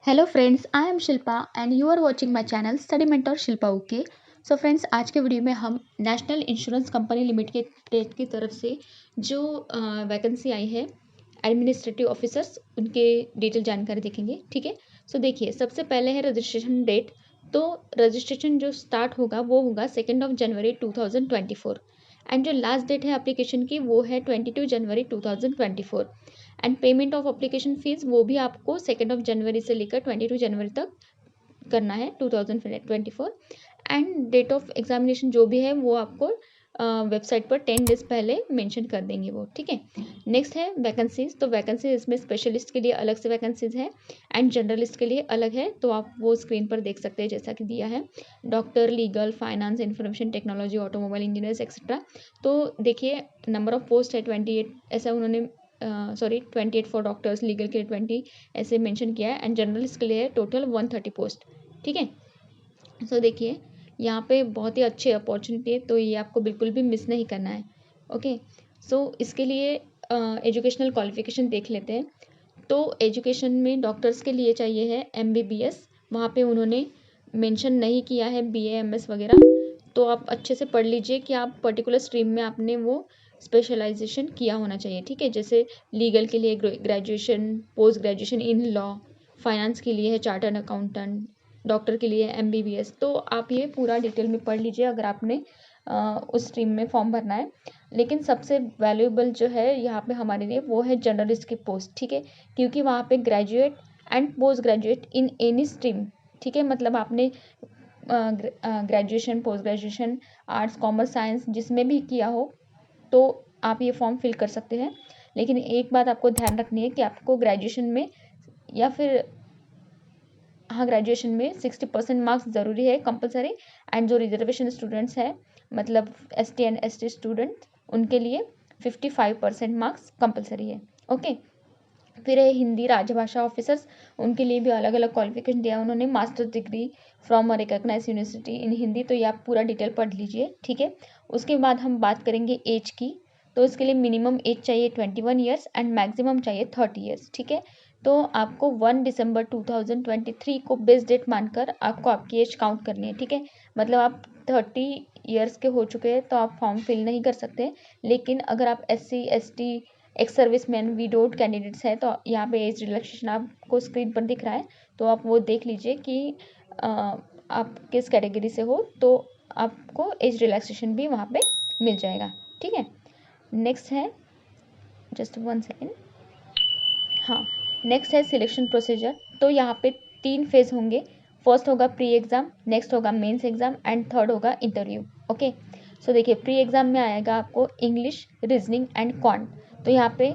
Hello friends, I am Shilpa and you are watching my channel study mentor Shilpa okay. So friends, आज के video में हम national insurance company limited की तरफ से जो वैकेंसी आई है एडमिनिस्ट्रेटिव ऑफिसर्स, उनके डिटेल जानकारी देखेंगे। ठीक है। सो देखिए, सबसे पहले है रजिस्ट्रेशन डेट। तो रजिस्ट्रेशन जो स्टार्ट होगा वो होगा 2 जनवरी 2024 एंड जो लास्ट डेट है एप्लीकेशन की वो है 22 जनवरी 2024 and payment of application fees वो भी आपको 2 जनवरी से लेकर 22 जनवरी तक करना है 2024 एंड डेट ऑफ एग्जामिनेशन जो भी है वो आपको वेबसाइट पर 10 डेज पहले मेंशन कर देंगे वो। ठीक है। नेक्स्ट है वैकेंसीज। तो वैकेंसीज इसमें स्पेशलिस्ट के लिए अलग से वैकेंसीज है एंड जनरलिस्ट के लिए अलग है। तो आप वो स्क्रीन पर देख सकते हैं जैसा कि दिया है, doctor, legal, finance, information technology, automobile engineers etcetera. तो देखिए, नंबर ऑफ पोस्ट है 28, ऐसा उन्होंने 28 फॉर डॉक्टर्स, लीगल के लिए 20 ऐसे मेंशन किया है एंड जर्नलिस्ट के लिए है टोटल 130 पोस्ट। ठीक है। सो देखिए, यहाँ पे बहुत ही अच्छी अपॉर्चुनिटी है, तो ये आपको बिल्कुल भी मिस नहीं करना है। ओके। सो इसके लिए एजुकेशनल क्वालिफिकेशन देख लेते हैं। तो एजुकेशन में डॉक्टर्स के लिए चाहिए है MBBS। वहाँ पे उन्होंने मेंशन नहीं किया है BA MS वगैरह। तो आप अच्छे से पढ़ लीजिए कि आप पर्टिकुलर स्ट्रीम में आपने वो स्पेशलाइजेशन किया होना चाहिए। ठीक है। जैसे लीगल के लिए graduation, post graduation in law, finance के लिए है चार्टर्ड अकाउंटेंट, डॉक्टर के लिए MBBS। तो आप ये पूरा डिटेल में पढ़ लीजिए अगर आपने उस स्ट्रीम में फॉर्म भरना है। लेकिन सबसे वैल्यूएबल जो है यहाँ पे हमारे लिए वो है जर्नलिस्ट की पोस्ट। ठीक है। क्योंकि वहाँ पे graduate and post graduate in any stream, ठीक है, मतलब आपने graduation, post graduation, arts, commerce, science जिसमें भी किया हो तो आप ये फॉर्म फिल कर सकते हैं। लेकिन एक बात आपको ध्यान रखनी है कि आपको ग्रेजुएशन में या फिर हाँ, ग्रेजुएशन में 60% मार्क्स ज़रूरी है, कंपलसरी। एंड जो रिजर्वेशन स्टूडेंट्स हैं, मतलब ST एंड ST स्टूडेंट, उनके लिए 55% मार्क्स कंपलसरी है। ओके। फिर है हिंदी राजभाषा ऑफिसर्स, उनके लिए भी अलग अलग क्वालिफिकेशन दिया उन्होंने, master degree from a recognised university in Hindi. तो ये आप पूरा डिटेल पढ़ लीजिए। ठीक है। उसके बाद हम बात करेंगे एज की। तो इसके लिए मिनिमम एज चाहिए 21 ईयर्स एंड मैक्सिमम चाहिए 30 ईयर्स। ठीक है। तो आपको 1 दिसंबर 2023 को बेस्ट डेट मानकर आपको आपकी एज काउंट करनी है। ठीक है। मतलब आप 30 ईयर्स के हो चुके हैं तो आप फॉर्म फिल नहीं कर सकते। लेकिन अगर आप SC ST, ex service man, widowed candidates हैं तो यहाँ पे एज रिलैक्सेशन आपको स्क्रीन पर दिख रहा है, तो आप वो देख लीजिए कि आप किस कैटेगरी से हो, तो आपको एज रिलैक्सेशन भी वहाँ पे मिल जाएगा। ठीक है। नेक्स्ट है, जस्ट 1 सेकेंड, हाँ, नेक्स्ट है सिलेक्शन प्रोसीजर। तो यहाँ पे 3 फेज होंगे। फर्स्ट होगा प्री एग्ज़ाम, नेक्स्ट होगा मेंस एग्ज़ाम एंड थर्ड होगा इंटरव्यू। ओके। सो देखिए, प्री एग्ज़ाम में आएगा आपको इंग्लिश, रीजनिंग एंड क्वांट। तो यहाँ पे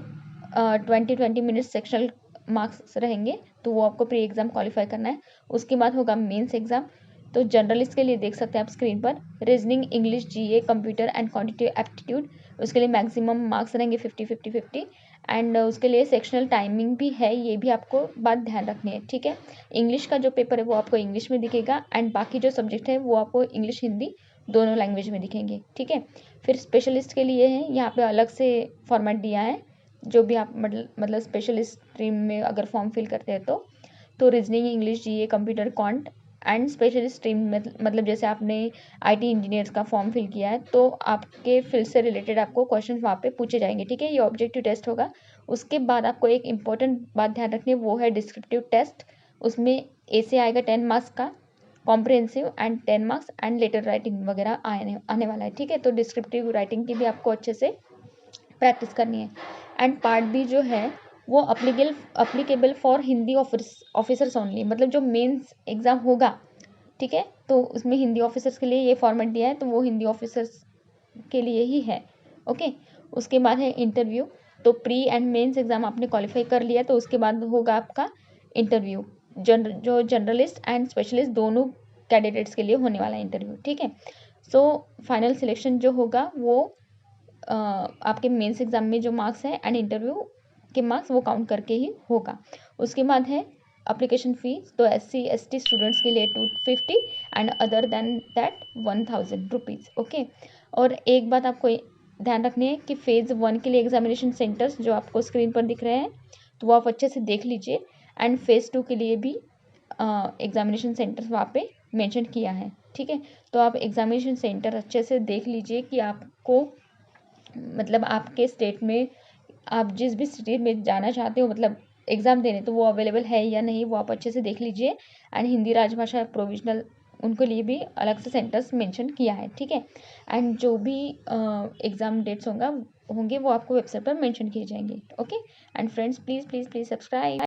20 मिनट सेक्शनल मार्क्स रहेंगे, तो वो आपको प्री एग्ज़ाम क्वालिफाई करना है। उसके बाद होगा मेंस एग्ज़ाम। तो जर्नलिस्ट के लिए देख सकते हैं आप स्क्रीन पर, reasoning, English, GA, computer and quantitative aptitude. उसके लिए मैक्सिमम मार्क्स रहेंगे 50-50-50 एंड उसके लिए सेक्शनल टाइमिंग भी है, ये भी आपको बात ध्यान रखनी है। ठीक है। इंग्लिश का जो पेपर है वो आपको इंग्लिश में दिखेगा एंड बाकी जो सब्जेक्ट है वो आपको इंग्लिश हिंदी दोनों लैंग्वेज में दिखेंगे। ठीक है। फिर स्पेशलिस्ट के लिए है, यहाँ पे अलग से फॉर्मेट दिया है। जो भी आप मतलब स्पेशलिस्ट स्ट्रीम में अगर फॉर्म फिल करते हैं तो reasoning, English, GA, computer, quant and specialist stream में, मतलब जैसे आपने IT इंजीनियर्स का फॉर्म फिल किया है तो आपके फील्ड से रिलेटेड आपको क्वेश्चन वहाँ पे पूछे जाएंगे। ठीक है। ये ऑब्जेक्टिव टेस्ट होगा। उसके बाद आपको एक इम्पॉर्टेंट बात ध्यान रखनी है, वो है डिस्क्रिप्टिव टेस्ट। उसमें ऐसे आएगा 10 मार्क्स का, comprehensive and 10 marks and later writing वगैरह आने वाला है। ठीक है। तो डिस्क्रिप्टिव राइटिंग की भी आपको अच्छे से प्रैक्टिस करनी है। एंड पार्ट बी जो है वो applicable for Hindi officers only, मतलब जो मेंस एग्ज़ाम होगा, ठीक है, तो उसमें हिंदी ऑफिसर्स के लिए ये फॉर्मेट दिया है, तो वो हिंदी ऑफिसर्स के लिए ही है। ओके। उसके बाद है इंटरव्यू। तो प्री एंड मेंस एग्ज़ाम आपने क्वालिफाई कर लिया तो उसके बाद होगा आपका इंटरव्यू, जो जनरलिस्ट एंड स्पेशलिस्ट दोनों कैंडिडेट्स के लिए होने वाला है इंटरव्यू। ठीक है। सो फाइनल सिलेक्शन जो होगा वो आपके मेंस एग्ज़ाम में जो मार्क्स हैं एंड इंटरव्यू के मार्क्स वो काउंट करके ही होगा। उसके बाद है अप्लीकेशन फ़ीस। तो SC ST स्टूडेंट्स के लिए 250 and other than that 1000 rupees. Okay. और एक बात आपको ध्यान रखनी है कि फ़ेज़ 1 के लिए एग्जामिनेशन सेंटर्स जो आपको स्क्रीन पर दिख रहे हैं तो वो आप अच्छे से देख लीजिए एंड फ़ेज़ 2 के लिए भी एग्जामिनेशन सेंटर वहाँ पे मेंशन किया है। ठीक है, तो आप एग्जामिनेशन सेंटर अच्छे से देख लीजिए कि आपको मतलब आपके स्टेट में आप जिस भी सिटी में जाना चाहते हो मतलब एग्ज़ाम देने, तो वो अवेलेबल है या नहीं वो आप अच्छे से देख लीजिए। एंड हिंदी राजभाषा प्रोविजनल उनके लिए भी अलग से सेंटर्स मेंशन किया है। ठीक है, एंड जो भी एग्ज़ाम डेट्स होंगे वो आपको वेबसाइट पर मेंशन किए जाएंगे। Okay, and friends please please please subscribe.